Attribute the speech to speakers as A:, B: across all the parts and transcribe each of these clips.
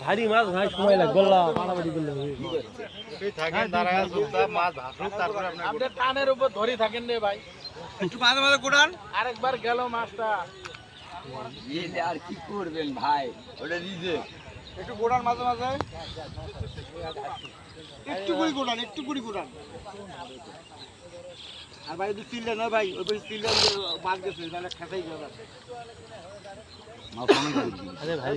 A: ভারী মাছ ভাই সময় লাগবে মারামারি করলে
B: আপনি টানের উপর ধরে থাকেন রে ভাই,
C: একটু মাঝে মাঝে কোটান।
B: আরেকবার গেল মাছটা।
C: আর কি করবেন ভাই, ওটা দিতে একটু কোটান মাঝে মাঝে, একটু করে কোটান, একটু করে কোটান। আর ভাই যদি চিল্লে না ভাই, ওই চিল্লে বাদ গেছে তাহলে খেতেই যাবে।
A: আরে ভাই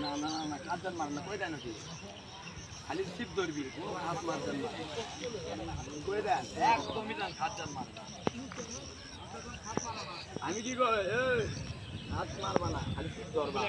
C: না না না কাজল মার না, কই দেন খালি ছিপ ধরবি, হাত মারবেন না, কই দেন একদমই দেন কাজল মার। আমি কি কই হাত মারবা না, খালি ছিপ ধরবা।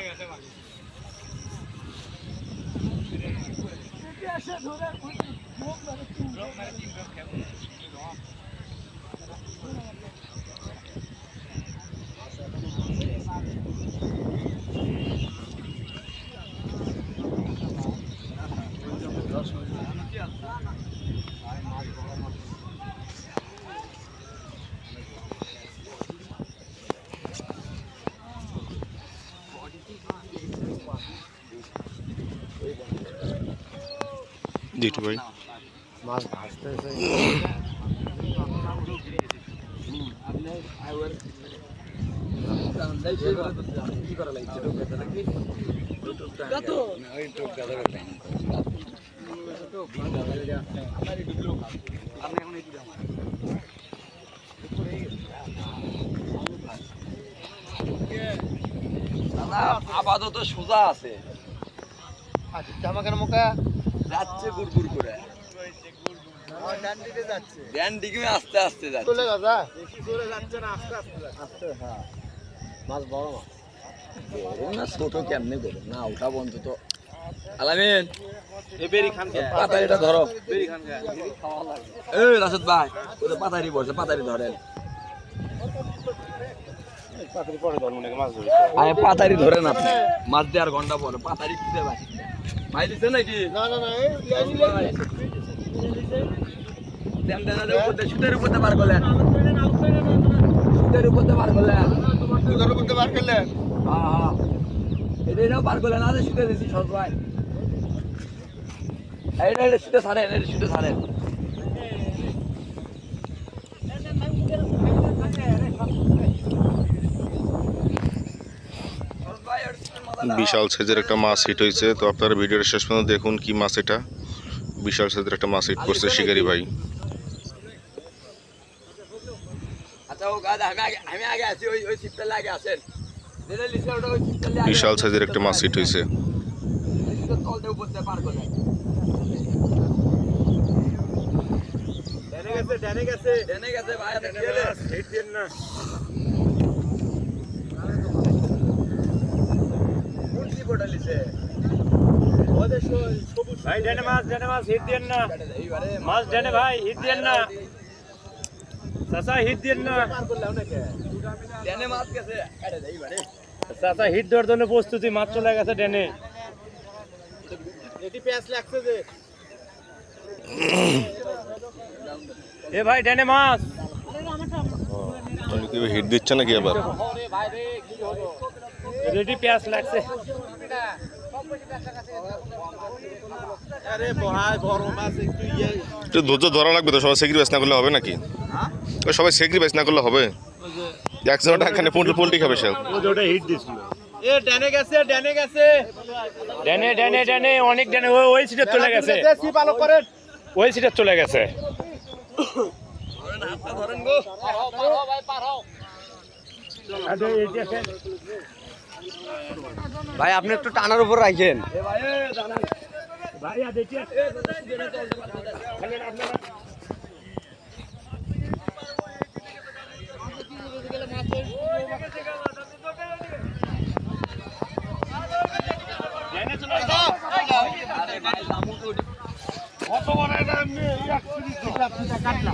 D: জিটু ভাই
A: মাছ ভাসতেছে
C: আপাতত সোজা আছে,
A: জামাকের মুখা
C: যাচ্ছে গুড়গুড় করে, ডান দিকে আস্তে আস্তে যাচ্ছে।
A: চলে গেছে
B: আস্তে,
A: হ্যাঁ মাছ বড় মাছ
C: না ছোট কেমনে করো না, ওটা বন্ধ তো। আলামিন পাতারিটা ধরো, এই রাশেদ ভাই ওদের পাতারি বসে, পাতারি ধরেন। আরে পাতারি ধরেন আপনি, মাছ দেওয়ার ঘন্টা পরে পাতারি দিতে ভাই। ভাই দিচ্ছে নাকি?
A: না না না
C: সুদের উপর বার করলেন, সুদের উপর বার করলেন,
A: উদার করতে বার করলেন
C: হ্যাঁ হ্যাঁ এটাও বার করলেন। আরে সুদে দিচ্ছি সব ভাই, এটা সুদে ছাড়েন, এটা সুদে ছাড়েন।
D: বিশাল সাইজের একটা মাছ হিট হয়েছে। তো আপনারা ভিডিওর শেষ পর্যন্ত দেখুন কি মাছ এটা। বিশাল সাইজের একটা মাছ হিট করছে শিকারি ভাই। বিশাল সাইজের একটা মাছ হিট হয়েছে।
A: ভাই ডেনে মাছ হিট দেন না, মাছ ডেনে ভাই হিট দেন না, চাচা হিট দেন না, চাচা হিট দেওয়ার জন্য প্রস্তুতি, মাছ চলে গেছে ডেনে। এ ভাই ডেনে মাছ
D: হিট দিচ্ছে নাকি আবার?
A: রেডি পেঁয়াজ লাগছে।
D: একটু ধৈর্য ধরা লাগবে তো, সবাই স্যাক্রিফাইস না করলে হবে নাকি? সবাই স্যাক্রিফাইস না করলে হবে? একজন এখানে পোল্ট্রি খাবে সে।
A: ওটা হিট দিছিল। এ ডেনে গেছে, ডেনে গেছে, ডেনে ডেনে ডেনে অনেক ডেনে, ওই সিটে চলে গেছে, ওই সিটে চলে গেছে।
C: ভাই আপনি একটু টানার উপর রাখেন।
A: ভাইয়া দেখি
C: আরে ভাই লামু তো
A: কত বড় এটা এমনি কাটলা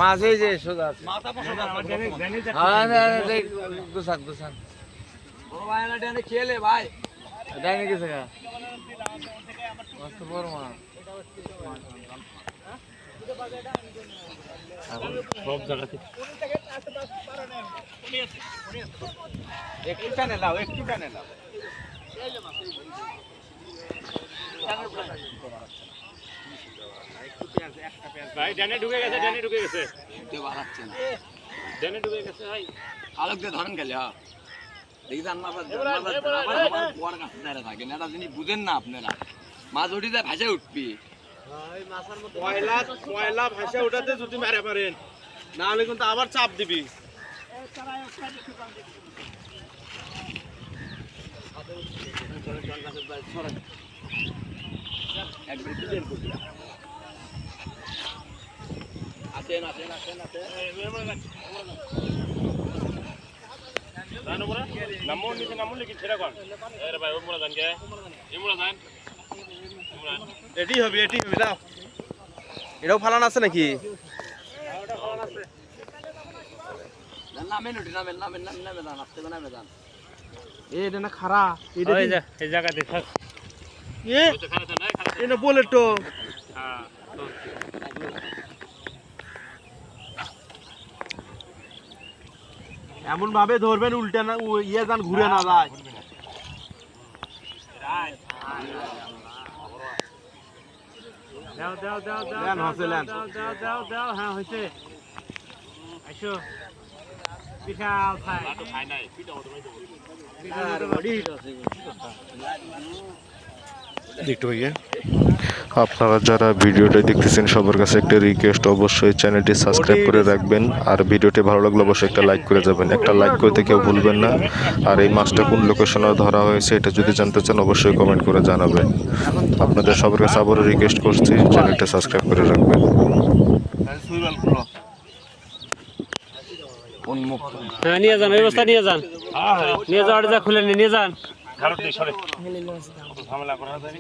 B: মাছ এই যে সোজা আছে
C: মাথা পছন্দ
B: হ্যাঁ দেখ গুছান গুছান
C: বড় ভাই না ডানে খেলে ভাই
B: ডাইনে গেছে গা মস্ত বড় মাছ
A: সব জায়গাতে
C: একটু টানে লাও একটু টানে লাও
A: ভাই ডানে ঢুকে গেছে ডানে ঢুকে গেছে
C: কেউ বাড়াচ্ছে না
A: ডানে ঢুকে গেছে ভাই
C: আলোক দিয়ে ধরেন গেলে হ্যাঁ দেখি যান আবার বড় কাছে দাঁড়িয়ে থাকেন এটা যিনি বুঝেন না আপনারা মাছ উঠে যায় ভাসে উঠবি
A: পয়লা ভাষা ওটাতে যদি মারা পারেন না হলে কিন্তু আবার চাপ দিবি
C: একবার একটু দেন করবি আসেন আসেন আসেন আসেন
A: নামো নিচে নামো লিখি ছেড়ে কর আরে ভাই ওমরা জান গে এমরা জান এটি হবে দাও এটাও ফালান আছে নাকি
C: নামেন উঠে নামেন নামেন নামেন নামে যান আসতে নামে যান
A: এটা না খারা এটা
B: এই জায়গাতে থাক
A: এটা বলে তো এমন ভাবে ধরবেন উল্টে না ইয়ে যান ঘুরে না যায়
B: দাও দাও দাও দাও
A: দেন হসেলেন
B: দাও দাও দাও হ্যাঁ হইছে আইসো বিশাল খাই
D: একটু ভাইয়া আপনারা যারা ভিডিওটা দেখতেছেন সবার কাছে একটা রিকোয়েস্ট, অবশ্যই চ্যানেলটি সাবস্ক্রাইব করে রাখবেন আর ভিডিওটি ভালো লাগলে অবশ্যই একটা লাইক করে যাবেন, একটা লাইক করতে কেউ ভুলবেন না। আর এই মাছটা কোন লোকেশনে ধরা হয়েছে এটা যদি জানতে চান অবশ্যই কমেন্ট করে জানাবেন। আপনাদের সবার কাছে আবারও রিকোয়েস্ট করছি চ্যানেলটা সাবস্ক্রাইব করে রাখবেন।
B: হ্যাঁ নিয়ে যান ব্যবস্থা নিয়ে যান নিয়ে যাওয়ার যা খুলে নিয়ে যান
A: ভারত দেশ ঝামেলা করা যায়